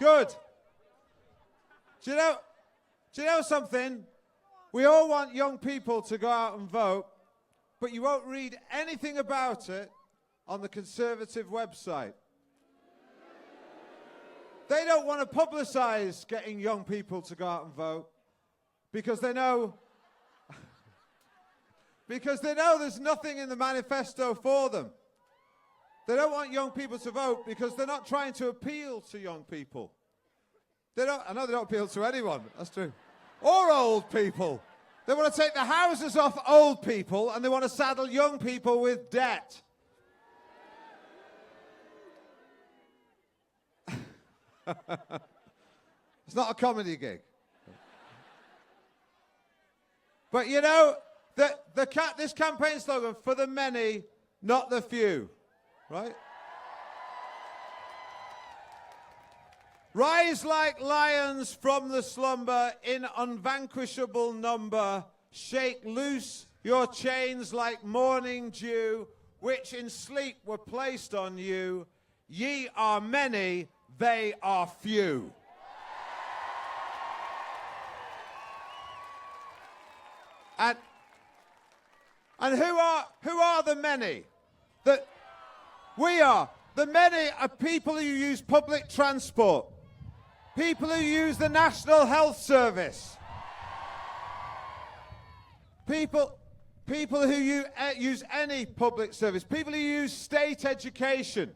Good. Do you know something? We all want young people to go out and vote, but you won't read anything about it on the Conservative website. They don't want to publicise getting young people to go out and vote because they know there's nothing in the manifesto for them. They don't want young people to vote because they're not trying to appeal to young people. I know they don't appeal to anyone, that's true. Or old people. They want to take the houses off old people and they want to saddle young people with debt. It's not a comedy gig. But you know, this campaign slogan, for the many, not the few, right? Rise like lions from the slumber in unvanquishable number. Shake loose your chains like morning dew, which in sleep were placed on you. Ye are many, they are few. And who are the many? We are. The many are people who use public transport. People who use the National Health Service. People who use any public service. People who use state education.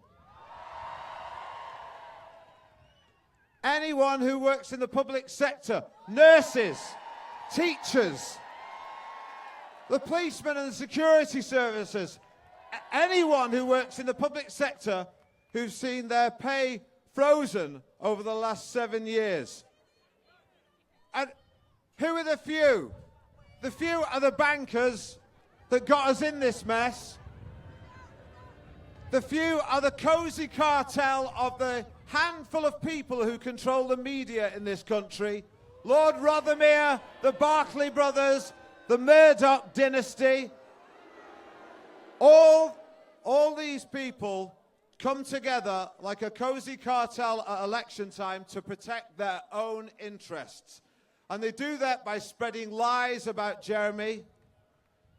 Anyone who works in the public sector. Nurses, teachers, the policemen and the security services. Anyone who works in the public sector who's seen their pay frozen over the last 7 years. And who are the few? The few are the bankers that got us in this mess. The few are the cozy cartel of the handful of people who control the media in this country. Lord Rothermere, the Barclay brothers, the Murdoch dynasty. All these people come together like a cozy cartel at election time to protect their own interests. And they do that by spreading lies about Jeremy,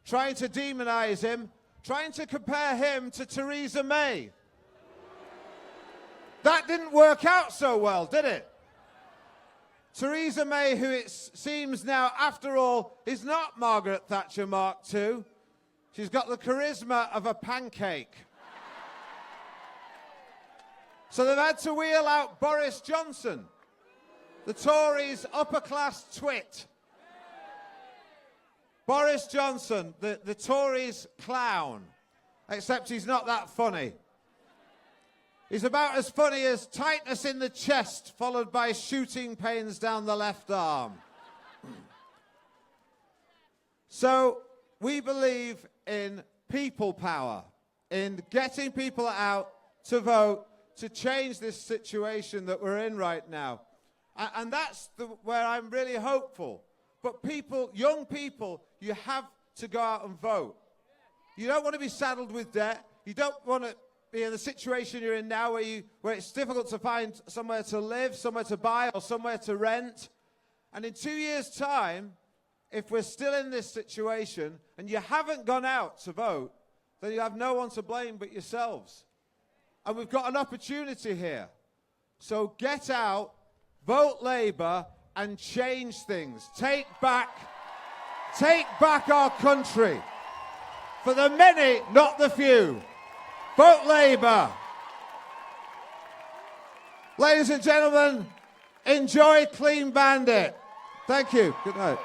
trying to demonize him, trying to compare him to Theresa May. That didn't work out so well, did it? Theresa May, who it seems now, after all, is not Margaret Thatcher Mark II. She's got the charisma of a pancake. So they've had to wheel out Boris Johnson, the Tories' upper-class twit. Boris Johnson, the Tories' clown, except he's not that funny. He's about as funny as tightness in the chest, followed by shooting pains down the left arm. So we believe in people power, in getting people out to vote, to change this situation that we're in right now. And that's where I'm really hopeful. But people, young people, you have to go out and vote. You don't want to be saddled with debt. You don't want to be in the situation you're in now where it's difficult to find somewhere to live, somewhere to buy, or somewhere to rent. And in 2 years' time, if we're still in this situation and you haven't gone out to vote, then you have no one to blame but yourselves. And we've got an opportunity here. So get out, vote Labour, and change things. Take back our country. For the many, not the few. Vote Labour. Ladies and gentlemen, enjoy Clean Bandit. Thank you. Good night.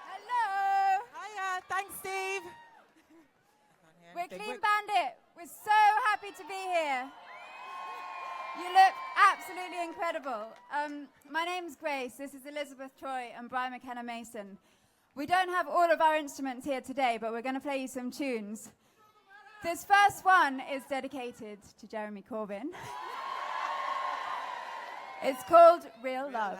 Hello. Hiya. Thanks, Steve. We're Clean Bandit. We're so happy to be here. You look absolutely incredible. My name's Grace. This is Elizabeth Troy and Brian McKenna Mason. We don't have all of our instruments here today, but we're going to play you some tunes. This first one is dedicated to Jeremy Corbyn. It's called Real Love.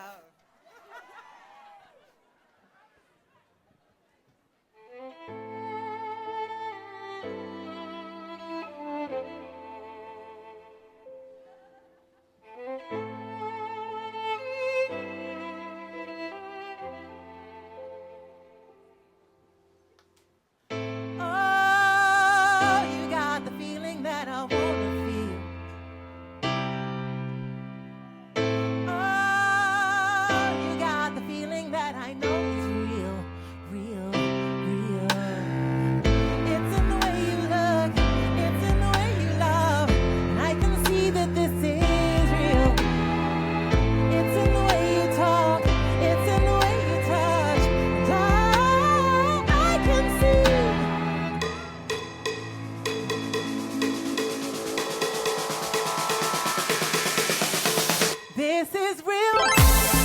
This is real,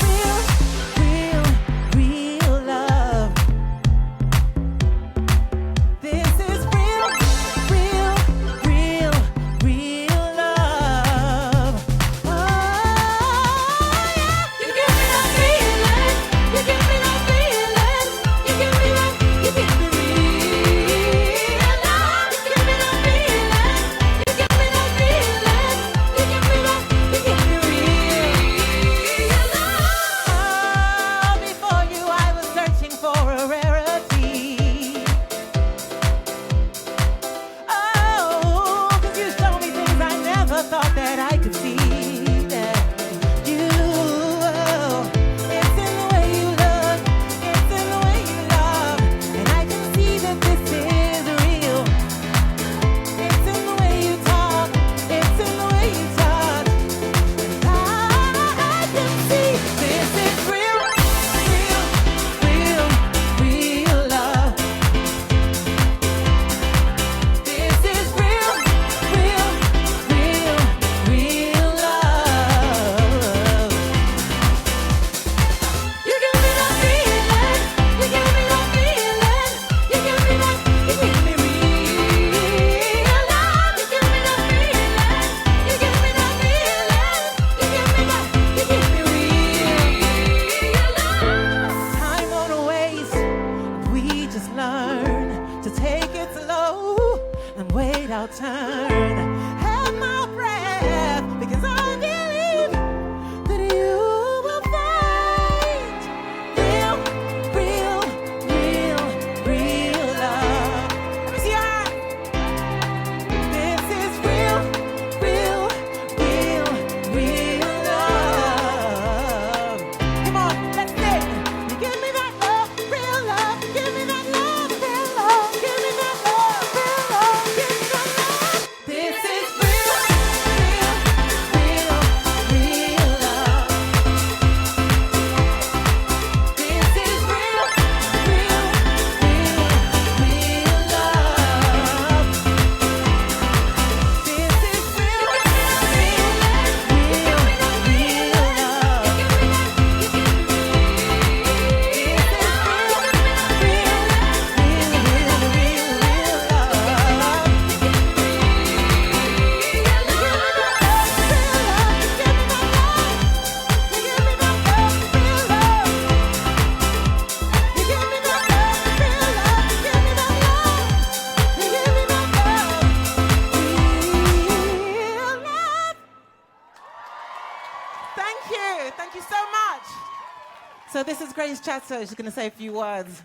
real, real, real love. This is real, real, real, real love. Oh, yeah. You give me that feeling. You give me that feeling. You give me that. You give me real love. You give me that feeling. You give me that feeling. You give me that. You give me real love. Oh, before you, I was searching for a rarity. Oh, 'cause you show me things I never thought that I could see. That you, it's in the way you look, it's in the way you love, and I can see that this is real. It's in the way you talk, it's in the way you touch, and I can see this is real, real, real, real love. This is real, real, real, real love. You give me that feeling, you give me that feeling, you give me that, you give me real love. You give me that feeling, you give me that feeling, you give me that, you give me real love. Time won't waste, we just learn to take it slow and wait our turn. Hold my breath because I believe that you will find real, real, real, real love. Let me see your hand. This is real, real, real, real love. Come on, let's sing. You give me that love, real love. Give me that love, real love. Give me that love, real love. Give me that love. This is real, real, real, real love. This is real, real, real, real love. This is real, real, real, real love. Thank you so much. So this is Grace Chatto. She's going to say a few words.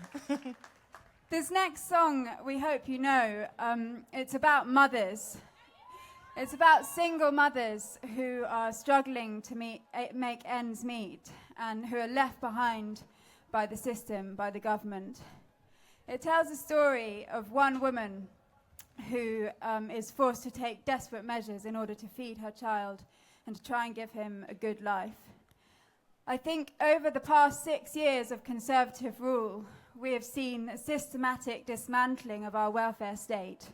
This next song, we hope you know, it's about mothers. It's about single mothers who are struggling to make ends meet and who are left behind by the system, by the government. It tells a story of one woman who is forced to take desperate measures in order to feed her child and to try and give him a good life. I think over the past 6 years of Conservative rule, we have seen a systematic dismantling of our welfare state.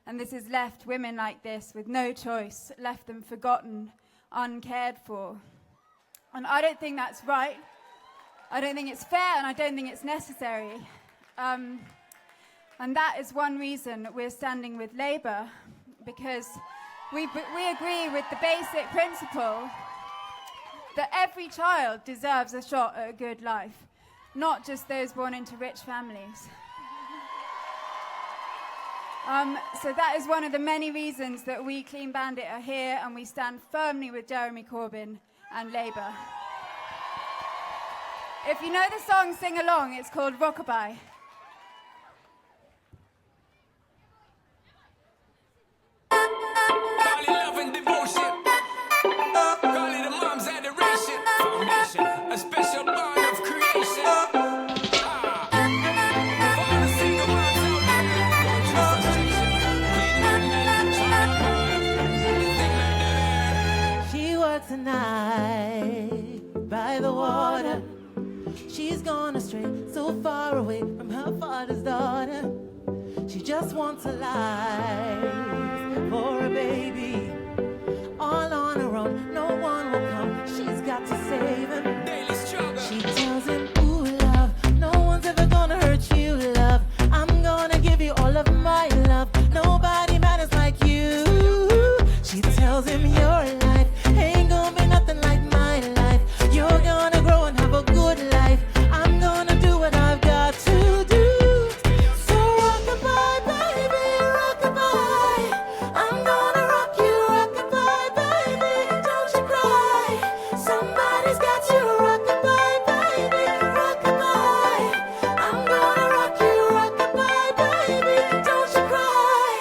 And this has left women like this with no choice, left them forgotten, uncared for. And I don't think that's right. I don't think it's fair, and I don't think it's necessary. And that is one reason we're standing with Labour, because we agree with the basic principle that every child deserves a shot at a good life, not just those born into rich families. So that is one of the many reasons that we Clean Bandit are here, and we stand firmly with Jeremy Corbyn and Labour. If you know the song, sing along. It's called Rockabye. Love and devotion. Call it a mom's adoration. Foundation, a special bond of creation. For all the single moms out there, going through frustration, She works at night by the water. She's gone astray, so far away from her father's daughter. She just wants a life for a baby. All on her own, no one will come. She's got to save him. Daily struggle. She tells him, ooh, love, no one's ever gonna hurt you, love. I'm gonna give you all of my love. Nobody matters like you. She tells him your life ain't gonna be nothing like my life. You're gonna grow and have a good life. I'm gonna do what I've got to do. So rock-a-bye, baby, rock-a-bye. I'm gonna rock you, rock-a-bye, baby. Don't you cry. Somebody's got you, rock-a-bye, baby, rock-a-bye. I'm gonna rock you, rock-a-bye, baby. Don't you cry.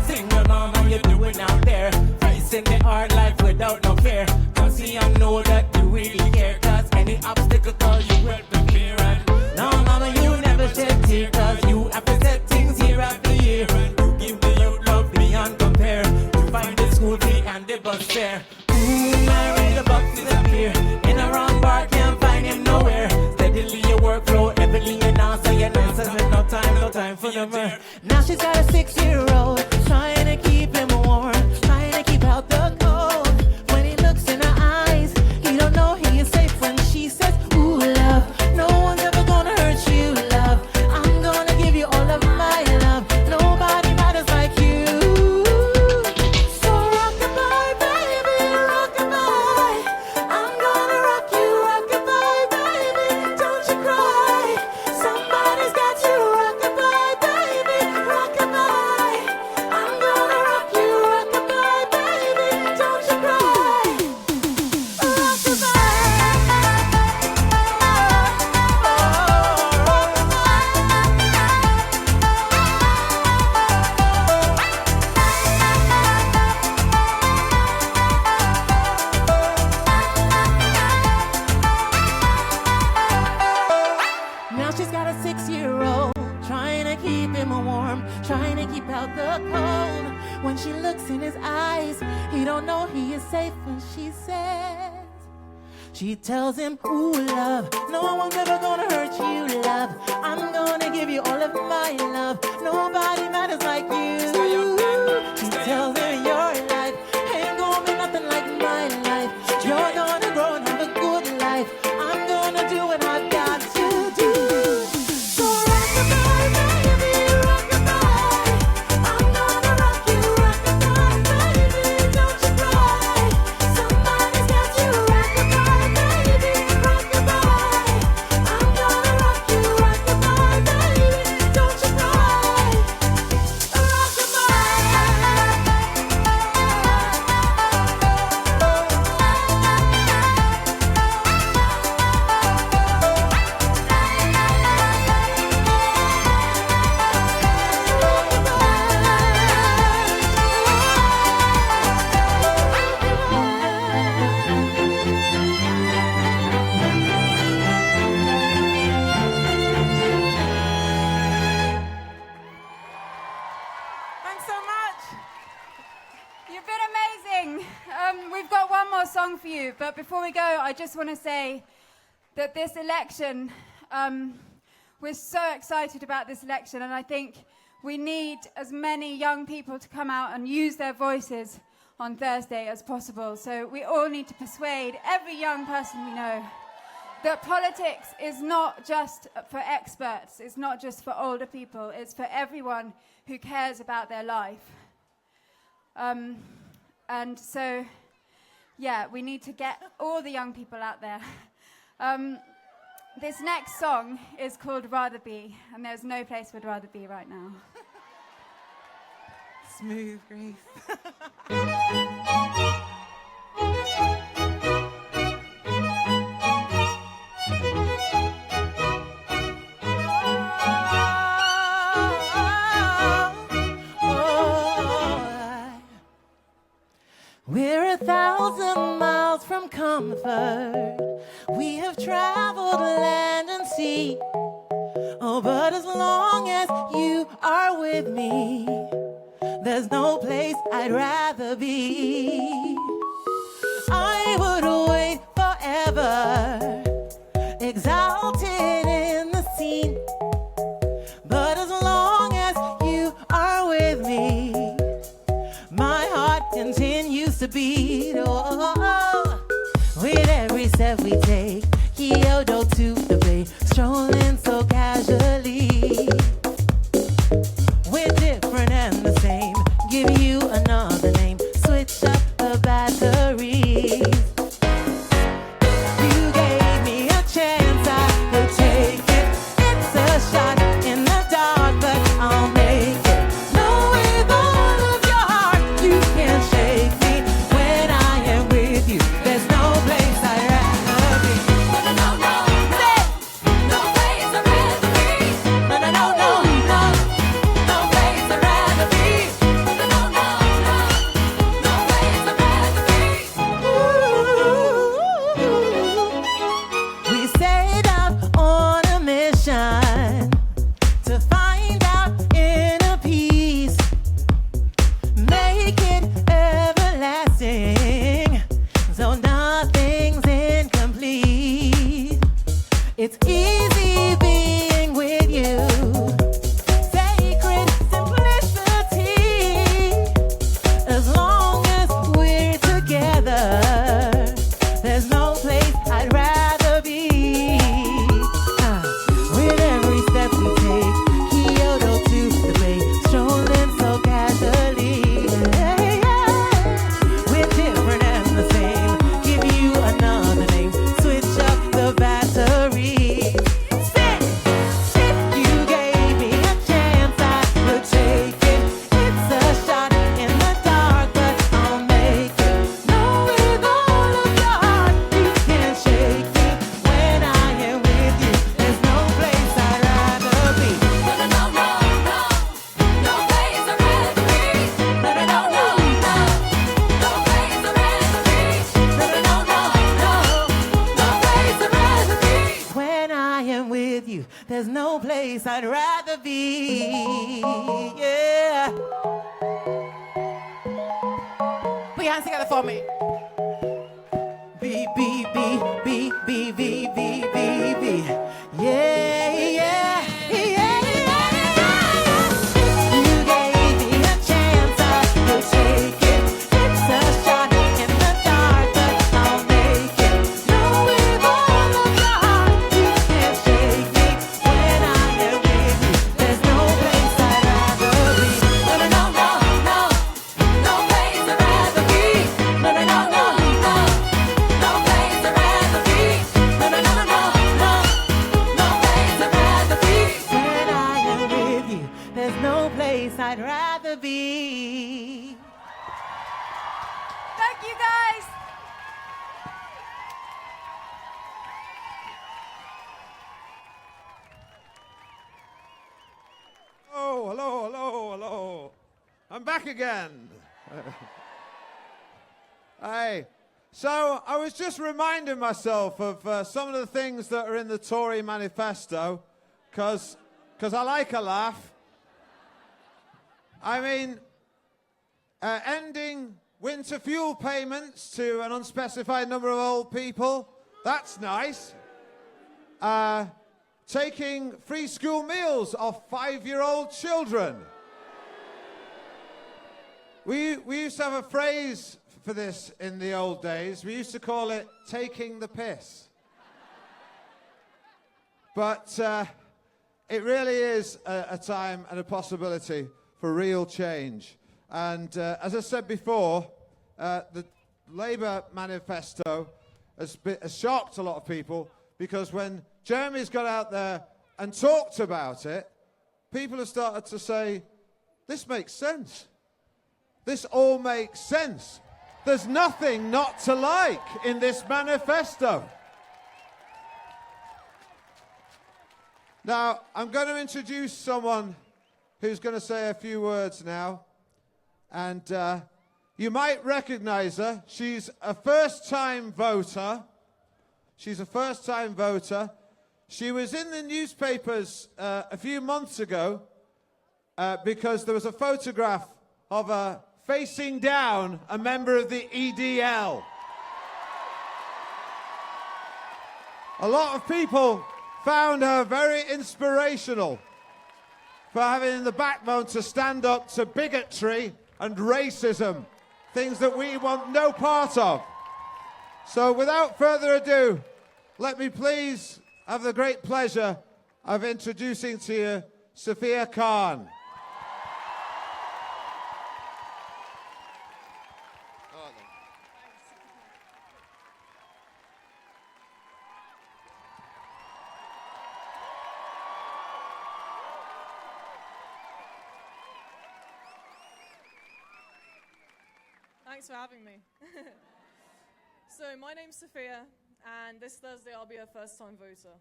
Single mom, how you doing out there? Facing the hard life without no fear. Cause see, I know that you really care. Cause any obstacle cause you well prepare. And no, mama, you never shed tear. Cause you have to set things year after year. And you give the youth love beyond compare. You find the school fee and the bus fare. Ooh, Mary, the bucks disappear. In a wrong bar, can't find him nowhere. Steadily your workflow, heavily and answer your answers. And no time for the mirror. Now she's got a 6-year-old, trying to keep him warm, trying to keep out the cold. When he looks in her eyes, he don't know he is safe when she says, ooh, love, no one's ever gonna hurt you, love. I'm gonna give you all of my love. Nobody matters like you. So rock-a-bye, baby, rock-a-bye. I'm gonna rock you, rock-a-bye, baby. Don't you cry. Somebody's got you, rock-a-bye, baby, rock-a-bye. I'm gonna rock you, rock-a-bye, baby. Don't you cry. Now she's got a 6-year-old, trying to keep him warm, trying to keep out the cold. When she looks in his eyes, he don't know he is safe when she says, she tells him, ooh, love, no one's ever gonna hurt you, love. I'm gonna give you all of my love. Nobody matters like you. She tells him your life ain't gonna be nothing like my life. You're gonna grow and have a good life. I'm gonna do what I've got to do. So rock-a-bye, baby, rock-a-bye. I'm gonna rock you, rock-a-bye, baby. Don't you cry. Somebody's got you, rock-a-bye, baby, rock-a-bye. I'm gonna rock you, rock-a-bye, baby. Don't you cry. Thanks so much. You've been amazing. We've got one more song for you, but before we go, I just want to say that this election, we're so excited about this election, and I think we need as many young people to come out and use their voices on Thursday as possible. So we all need to persuade every young person we know that politics is not just for experts, it's not just for older people, it's for everyone who cares about their life. And so, yeah, we need to get all the young people out there. This next song is called Rather Be, and there's no place we'd rather be right now. Smooth, Grace. We're 1,000 miles from comfort. We have traveled land and sea. Oh, but as long as you are with me, there's no place I'd rather be. I would wait forever, exalted in the scene, strolling so casually. We're different and the same. Give you another name. Switch up the batteries. You gave me a chance, I could take it. It's a shot in the dark, but I'll make it. Know with all of your heart you can shake me. When I am with you, there's no place I'd rather be. No, no, no, no, no place I'd rather be. No, no, no, no, no. No place I'd rather be. No, no, no, no, no place I'd rather be. We set out on a mission to find out inner peace, make it everlasting, so nothing's incomplete. It's easy being with you, sacred simplicity. As long as we're together, there's no place I'd rather be. With every step we take, Kyoto to the bay, strolling so casually. Yeah, yeah. We're different and the same. Give you another name. Switch up the battery. If you gave me a chance, I would take it. It's a shot in the dark, but I'll make it. Know with all of your heart you can shake me. When I am with you, there's no place I'd rather be. No, no, no, no, no place I'd rather be. No, no, no, no, no. No place I'd rather be. No, no, no, no, no. No place I'd rather be. When I am with you, there's no place I'd rather be. Yeah. Put your hands together for me. B, B, B, B, B, B, B, B, B. Yeah, yeah, yeah, yeah. You gave me a chance, I could take it. It's a shot in the dark, but I'll make it. Know with all of your heart you can shake me. When I am with you, there's no place I'd rather be. No, no, no, no, no, no place I'd rather be. No, no, no, no, no. No place I'd rather be. No, no, no, no, no. No place I'd rather be. When I am with you, there's no place I'd rather be. Thank you, guys. Oh, hello, hello, hello. I'm back again. Hey, so I was just reminding myself of some of the things that are in the Tory manifesto, because I like a laugh. I mean, ending winter fuel payments to an unspecified number of old people, that's nice. Taking free school meals off 5-year-old children. We used to have a phrase for this in the old days. We used to call it taking the piss. But it really is a time and a possibility for real change. And as I said before, the Labour manifesto has shocked a lot of people, because when Jeremy's got out there and talked about it, people have started to say, this makes sense. This all makes sense. There's nothing not to like in this manifesto. Now, I'm going to introduce someone who's going to say a few words now. And you might recognize her. She's a first-time voter. She's a first-time voter. She was in the newspapers a few months ago because there was a photograph of her facing down a member of the EDL. A lot of people found her very inspirational for having the backbone to stand up to bigotry and racism, things that we want no part of. So without further ado, let me please I have the great pleasure of introducing to you Sophia Khan. Thanks for having me. So, my name's Sophia, and this Thursday I'll be a first-time voter.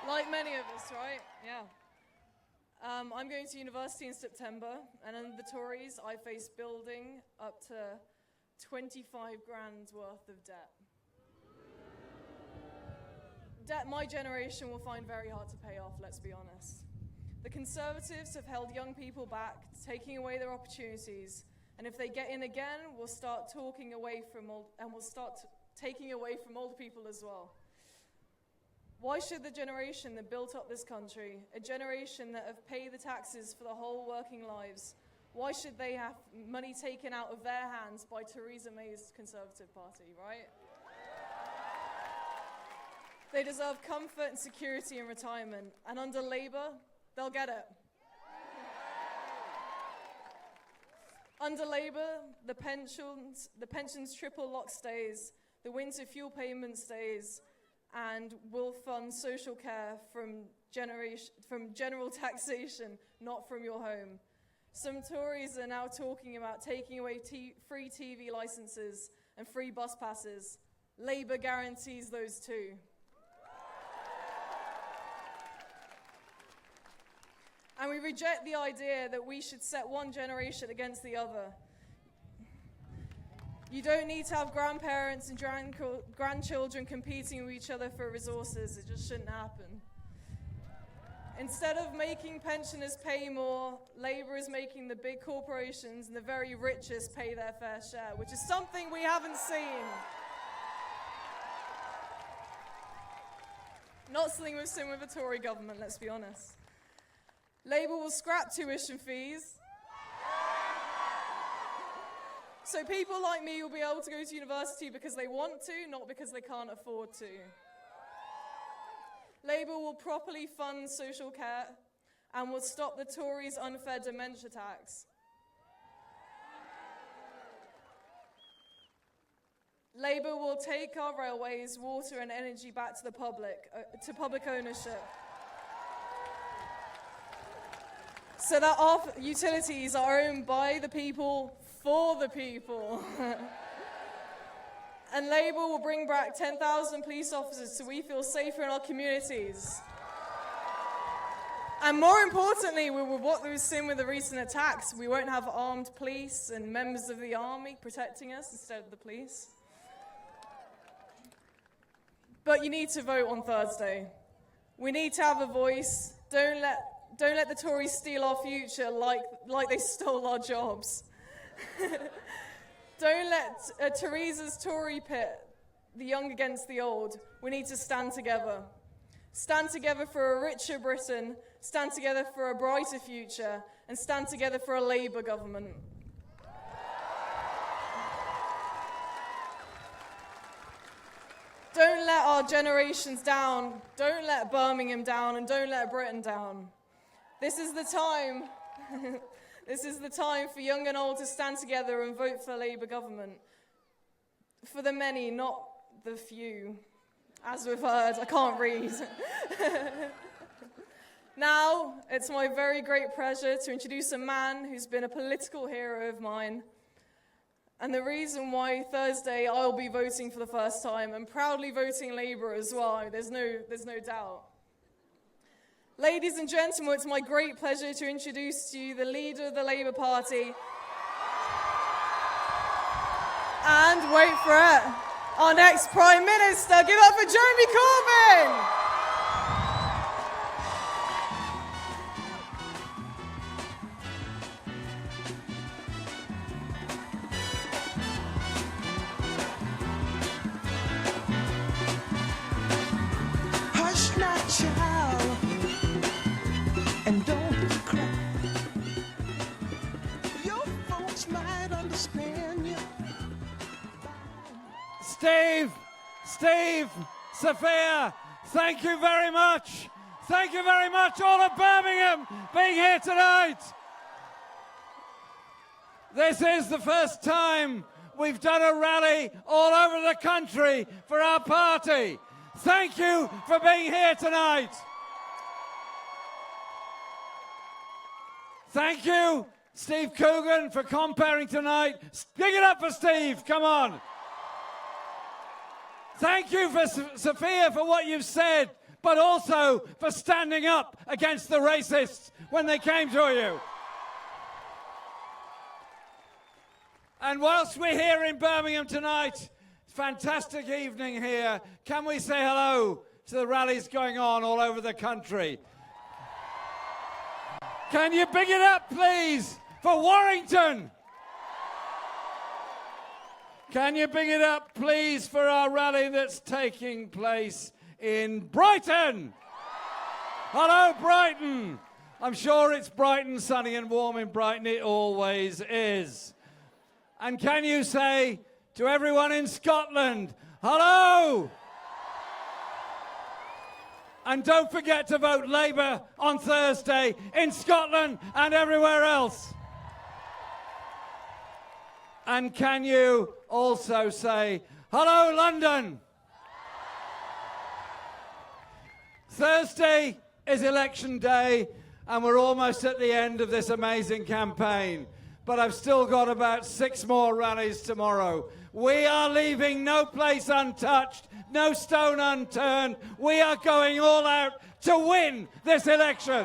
Like many of us, right? Yeah. I'm going to university in September, and under the Tories, I face building up to 25 grand worth of debt. Debt my generation will find very hard to pay off, let's be honest. The Conservatives have held young people back, taking away their opportunities, and if they get in again, we'll start taking away from older people as well. Why should the generation that built up this country, a generation that have paid the taxes for the whole working lives, why should they have money taken out of their hands by Theresa May's Conservative Party, right? They deserve comfort and security in retirement, and under Labour, they'll get it. Under Labour, the pensions triple lock stays, the winter fuel payment stays, and will fund social care from general taxation, not from your home. Some Tories are now talking about taking away free TV licenses and free bus passes. Labour guarantees those too. And we reject the idea that we should set one generation against the other. You don't need to have grandparents and grandchildren competing with each other for resources. It just shouldn't happen. Instead of making pensioners pay more, Labour is making the big corporations and the very richest pay their fair share, which is something we haven't seen. Not something we've seen with the Tory government, let's be honest. Labour will scrap tuition fees. So people like me will be able to go to university because they want to, not because they can't afford to. Labour will properly fund social care and will stop the Tories' unfair dementia tax. Labour will take our railways, water and energy back to the public, to public ownership. So that our utilities are owned by the people, for the people. And Labour will bring back 10,000 police officers so we feel safer in our communities. And more importantly, with what we've seen with the recent attacks, we won't have armed police and members of the army protecting us instead of the police. But you need to vote on Thursday. We need to have a voice. Don't let the Tories steal our future like they stole our jobs. Don't let Theresa's Tory pit, the young against the old. We need to stand together. Stand together for a richer Britain, stand together for a brighter future, and stand together for a Labour government. Don't let our generations down, don't let Birmingham down, and don't let Britain down. This is the time. This is the time for young and old to stand together and vote for a Labour government. For the many, not the few. As we've heard, I can't read. Now, it's my very great pleasure to introduce a man who's been a political hero of mine, and the reason why Thursday I'll be voting for the first time, and proudly voting Labour as well, there's no doubt. Ladies and gentlemen, it's my great pleasure to introduce to you the leader of the Labour Party. And wait for it, our next Prime Minister. Give it up for Jeremy Corbyn! Hush not, child, and don't cry. Your folks might understand you. Sophia, thank you very much. Thank you very much, all of Birmingham, being here tonight. This is the first time we've done a rally all over the country for our party. Thank you for being here tonight. Thank you, Steve Coogan, for comparing tonight. Give it up for Steve, come on. Thank you for Sophia for what you've said, but also for standing up against the racists when they came to you. And whilst we're here in Birmingham tonight, fantastic evening here, can we say hello to the rallies going on all over the country? Can you big it up, please, for Warrington? Can you big it up, please, for our rally that's taking place in Brighton? Hello, Brighton. I'm sure it's bright and sunny and warm in Brighton. It always is. And can you say to everyone in Scotland, hello? And don't forget to vote Labour on Thursday in Scotland and everywhere else. And can you also say, hello, London? Thursday is election day, and we're almost at the end of this amazing campaign. But I've still got about 6 more rallies tomorrow. We are leaving no place untouched, no stone unturned. We are going all out to win this election.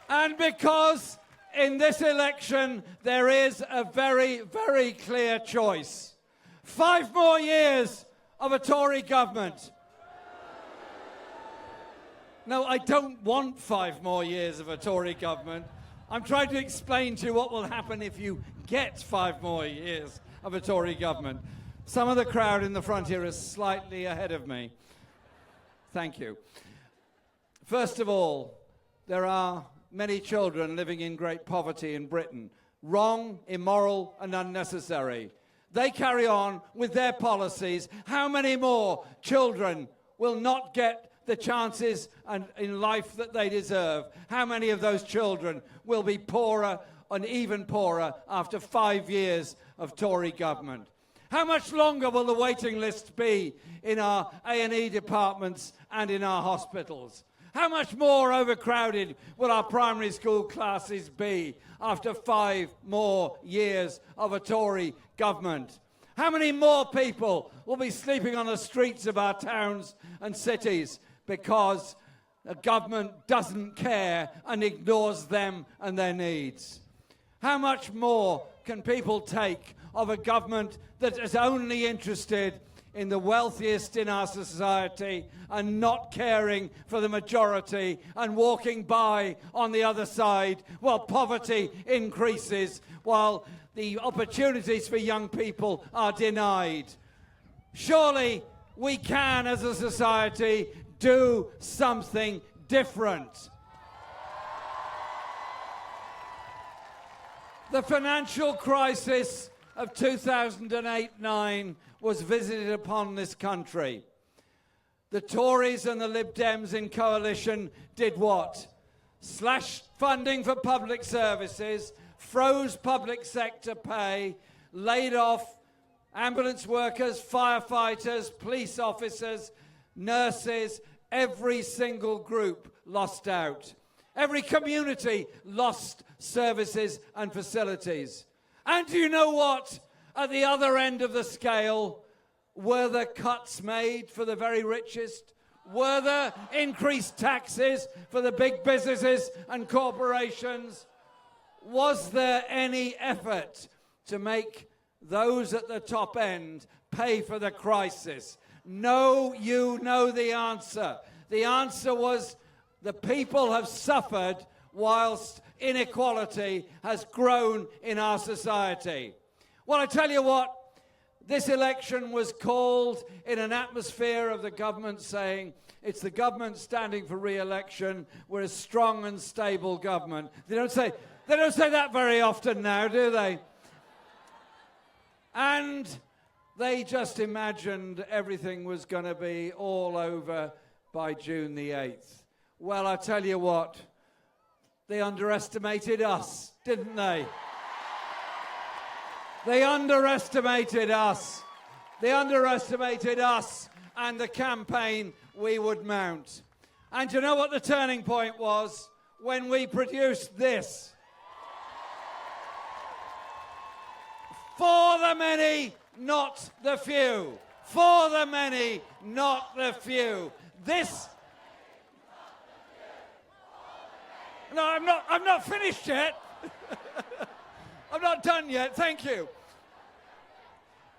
And because in this election there is a very, very clear choice. 5 more years of a Tory government. No, I don't want 5 more years of a Tory government. I'm trying to explain to you what will happen if you get 5 more years of a Tory government. Some of the crowd in the front here is slightly ahead of me. Thank you. First of all, there are many children living in great poverty in Britain. Wrong, immoral, and unnecessary. They carry on with their policies. How many more children will not get the chances in life that they deserve? How many of those children will be poorer and even poorer after 5 years of Tory government? How much longer will the waiting list be in our A&E departments and in our hospitals? How much more overcrowded will our primary school classes be after 5 more years of a Tory government? How many more people will be sleeping on the streets of our towns and cities because the government doesn't care and ignores them and their needs? How much more can people take of a government that is only interested in the wealthiest in our society and not caring for the majority and walking by on the other side while poverty increases, while the opportunities for young people are denied? Surely we can, as a society, do something different. The financial crisis of 2008-9 was visited upon this country. The Tories and the Lib Dems in coalition did what? Slashed funding for public services, froze public sector pay, laid off ambulance workers, firefighters, police officers, nurses. Every single group lost out. Every community lost services and facilities. And do you know what? At the other end of the scale, were there cuts made for the very richest? Were there increased taxes for the big businesses and corporations? Was there any effort to make those at the top end pay for the crisis? No, you know the answer. The answer was the people have suffered whilst inequality has grown in our society. Well, I tell you what, this election was called in an atmosphere of the government saying, it's the government standing for re-election, we're a strong and stable government. They don't say that very often now, do they? And they just imagined everything was going to be all over by June the 8th. Well, I tell you what, they underestimated us, didn't they? They underestimated us. They underestimated us and the campaign we would mount. And you know what the turning point was? When we produced this. For the many, not the few. For the many, not the few. This... No, I'm not finished yet. I'm not done yet, thank you.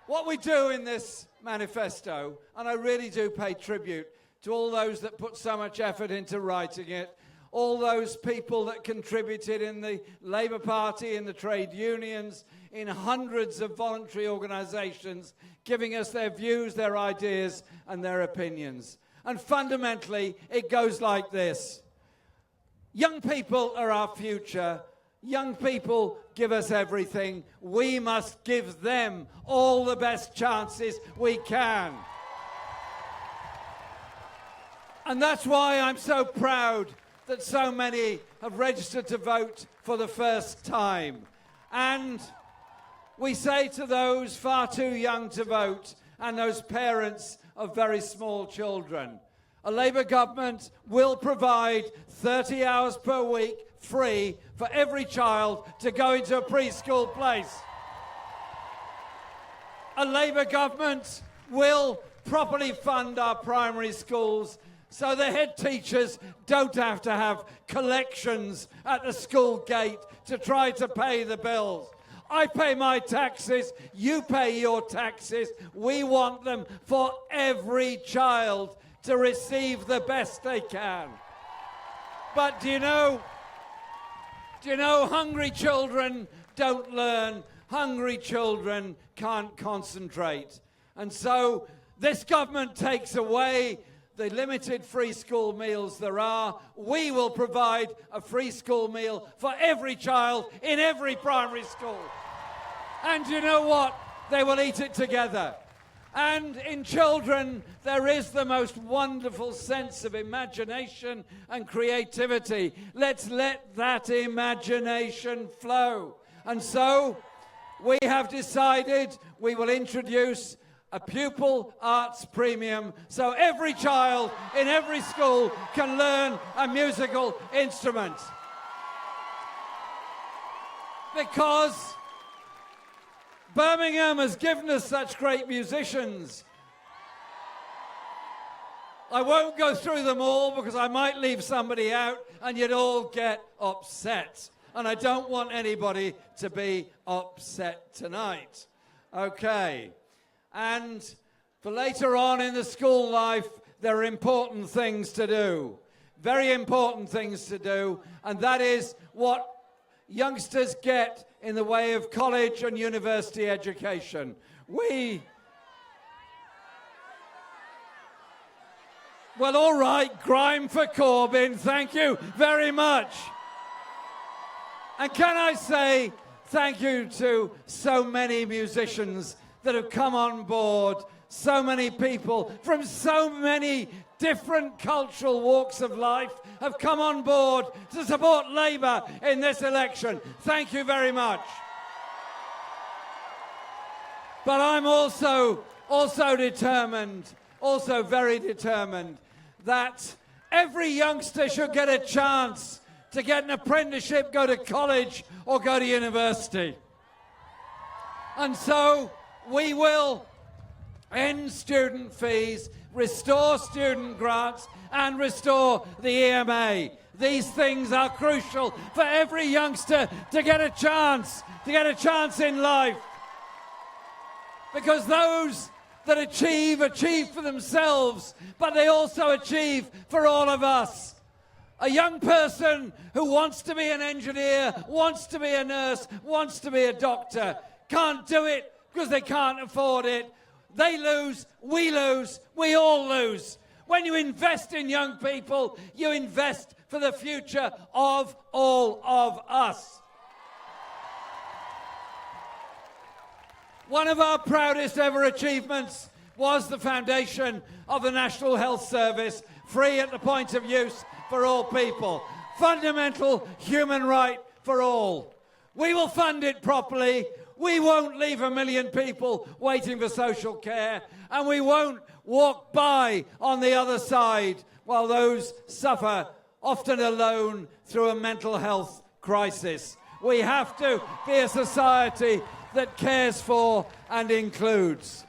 What we do in this manifesto, and I really do pay tribute to all those that put so much effort into writing it, all those people that contributed in the Labour Party, in the trade unions, in hundreds of voluntary organisations, giving us their views, their ideas, and their opinions. And fundamentally, it goes like this. Young people are our future. Young people give us everything. We must give them all the best chances we can. And that's why I'm so proud that so many have registered to vote for the first time. And we say to those far too young to vote and those parents of very small children, a Labour government will provide 30 hours per week free for every child to go into a preschool place. A Labour government will properly fund our primary schools so the head teachers don't have to have collections at the school gate to try to pay the bills. I pay my taxes, you pay your taxes. We want them for every child to receive the best they can. But do you know, hungry children don't learn. Hungry children can't concentrate. And so this government takes away the limited free school meals there are. We will provide a free school meal for every child in every primary school. And you know what? They will eat it together. And in children, there is the most wonderful sense of imagination and creativity. Let's let that imagination flow. And so we have decided we will introduce a pupil arts premium so every child in every school can learn a musical instrument. Because Birmingham has given us such great musicians. I won't go through them all because I might leave somebody out and you'd all get upset. And I don't want anybody to be upset tonight. Okay. And for later on in the school life, there are important things to do. Very important things to do. And that is what youngsters get in the way of college and university education. Well, all right, grime for Corbyn. Thank you very much. And can I say thank you to so many musicians that have come on board, so many people from so many different cultural walks of life have come on board to support Labour in this election. Thank you very much. But I'm also determined, also very determined, that every youngster should get a chance to get an apprenticeship, go to college or go to university. And so we will end student fees, restore student grants, and restore the EMA. These things are crucial for every youngster to get a chance in life. Because those that achieve for themselves, but they also achieve for all of us. A young person who wants to be an engineer, wants to be a nurse, wants to be a doctor, can't do it because they can't afford it. They lose, we all lose. When you invest in young people, you invest for the future of all of us. One of our proudest ever achievements was the foundation of the National Health Service, free at the point of use for all people. Fundamental human right for all. We will fund it properly. We won't leave 1 million people waiting for social care, and we won't walk by on the other side while those suffer, often alone, through a mental health crisis. We have to be a society that cares for and includes.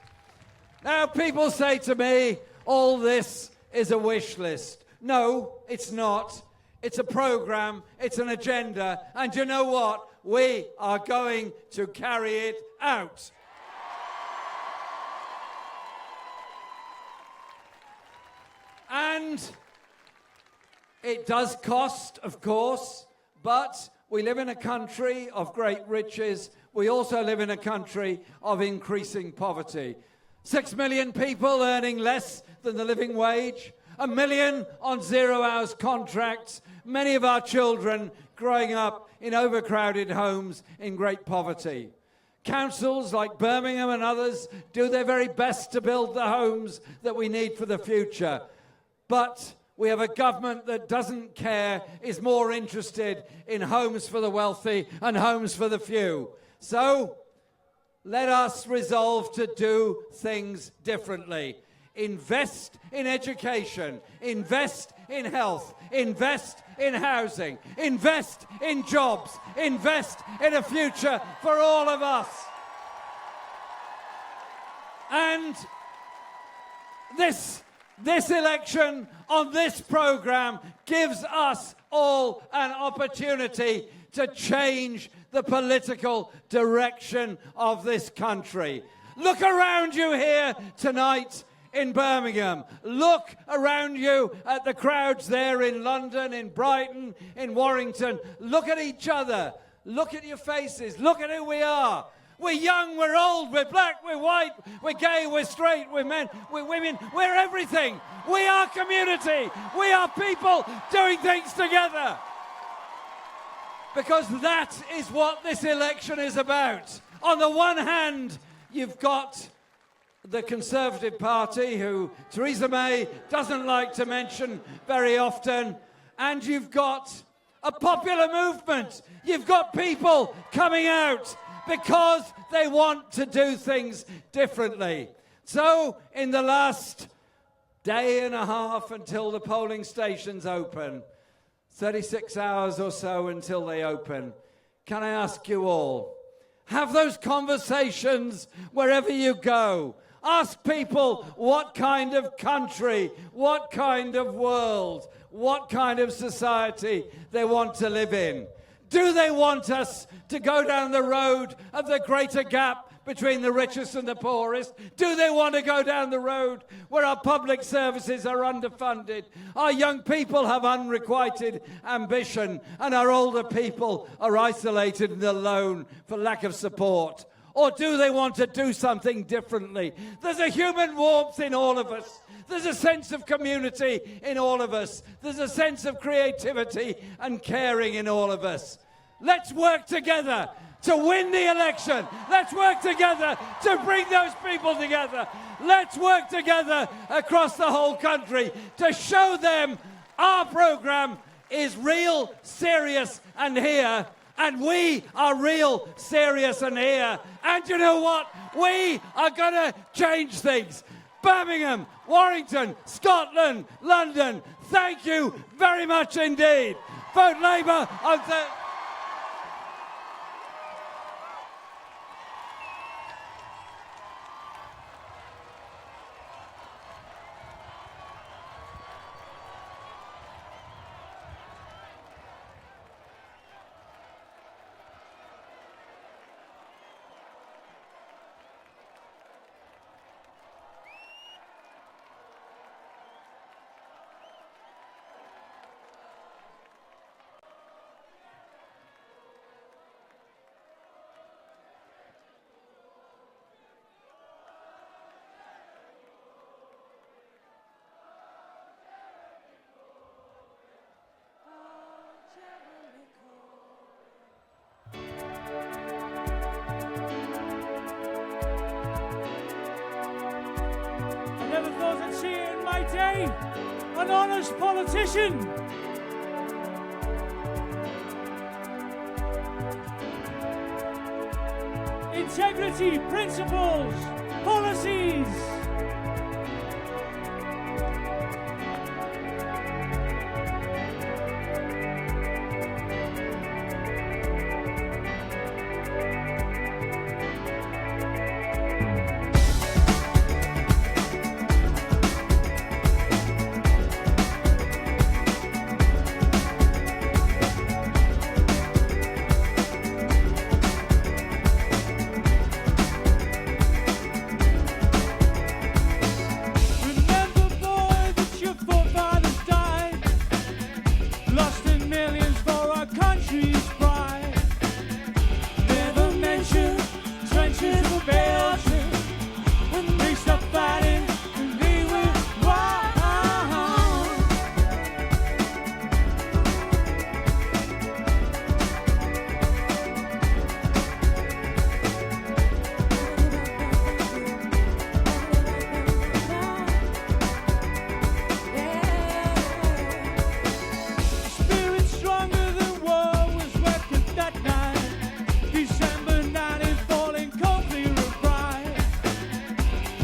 Now, people say to me, all this is a wish list. No, it's not. It's a program, it's an agenda, and you know what? We are going to carry it out. And it does cost, of course, but we live in a country of great riches. We also live in a country of increasing poverty. 6 million people earning less than the living wage, 1 million on 0 hours contracts, many of our children growing up in overcrowded homes in great poverty. Councils like Birmingham and others do their very best to build the homes that we need for the future. But we have a government that doesn't care, is more interested in homes for the wealthy and homes for the few. So let us resolve to do things differently. Invest in education, invest in health, invest in housing, invest in jobs, invest in a future for all of us. And this election on this program gives us all an opportunity to change the political direction of this country. Look around you here tonight in Birmingham. Look around you at the crowds there in London, in Brighton, in Warrington. Look at each other. Look at your faces. Look at who we are. We're young, we're old, we're black, we're white, we're gay, we're straight, we're men, we're women, we're everything. We are community. We are people doing things together. Because that is what this election is about. On the one hand, you've got the Conservative Party, who Theresa May doesn't like to mention very often, and you've got a popular movement. You've got people coming out because they want to do things differently. So, in the last day and a half until the polling stations open, 36 hours or so until they open, can I ask you all, have those conversations wherever you go. Ask people what kind of country, what kind of world, what kind of society they want to live in. Do they want us to go down the road of the greater gap between the richest and the poorest? Do they want to go down the road where our public services are underfunded, our young people have unrequited ambition, and our older people are isolated and alone for lack of support? Or do they want to do something differently? There's a human warmth in all of us. There's a sense of community in all of us. There's a sense of creativity and caring in all of us. Let's work together to win the election. Let's work together to bring those people together. Let's work together across the whole country to show them our program is real, serious, and here. And we are real, serious, and here. And you know what? We are going to change things. Birmingham, Warrington, Scotland, London, thank you very much indeed. Vote Labour on I never thought I'd see it in my day. An honest politician. Integrity, principles, policies. Remember, boy, that your forefathers died, lost in millions for our country's pride. Never mention trenches of Belgium when they stopped fighting and they went wild. Spirit stronger than war was reckoned that night. December 19, falling coldly replied.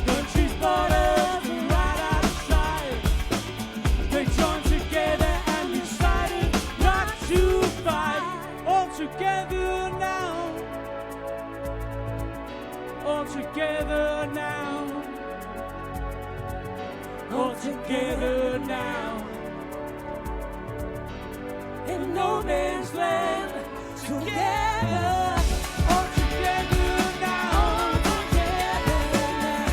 Countries' borders were right out of sight. They joined together and decided not to fight. All together now. All together now. All together now. In no man's land, together, all together now, all together now,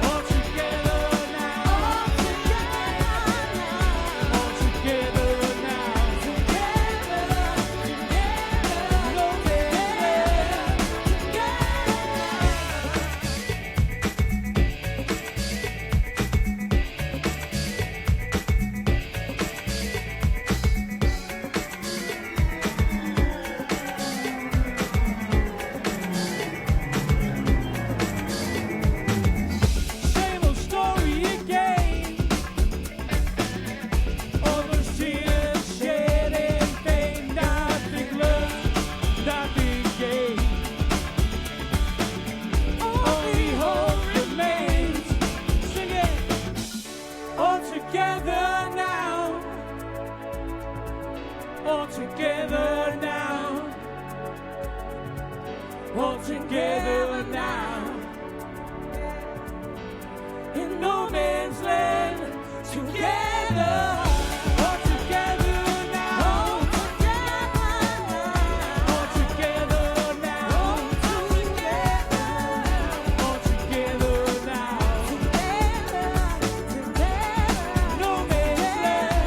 all together now, no man's land, same old story again. All those tears shed in vain, nothing learned, nothing gained. Only hope remains. Sing it. All together now. All together now. All together now. In no man's land, together. All together now. All together now. All together now. No man's land.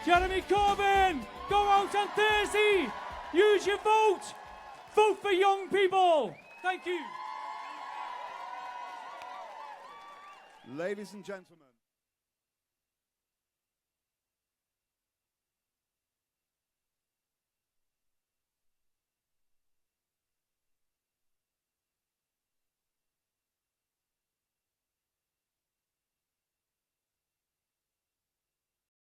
Jeremy Corbyn, go out on Thursday. Use your vote. Vote for young people. Thank you. Ladies and gentlemen.